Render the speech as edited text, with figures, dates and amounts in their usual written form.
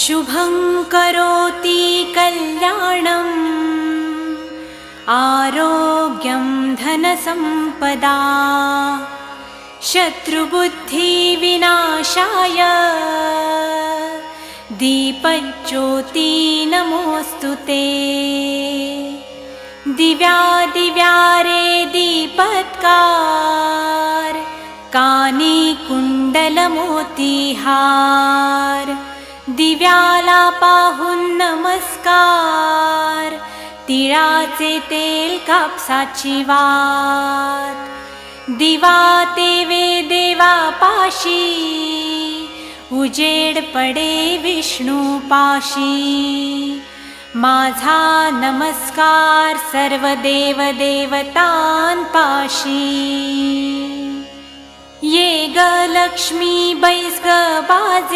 शुभं करोति कल्याणम् आरोग्यं धनसम्पदा शत्रुबुद्धिविनाशाय दीपज्योति नमोऽस्तुते। दिव्यादिव्यारे दीपत्कार कानी कुंडलमोतीहार दिव्याला पाहून नमस्कार तिळाचे तेल कापसाची वात दिवा तेवे देवा पाशी उजेड पडे विष्णू पाशी माझा नमस्कार सर्व देव देवतांपाशी ये ग लक्ष्मी बैस ग बाजे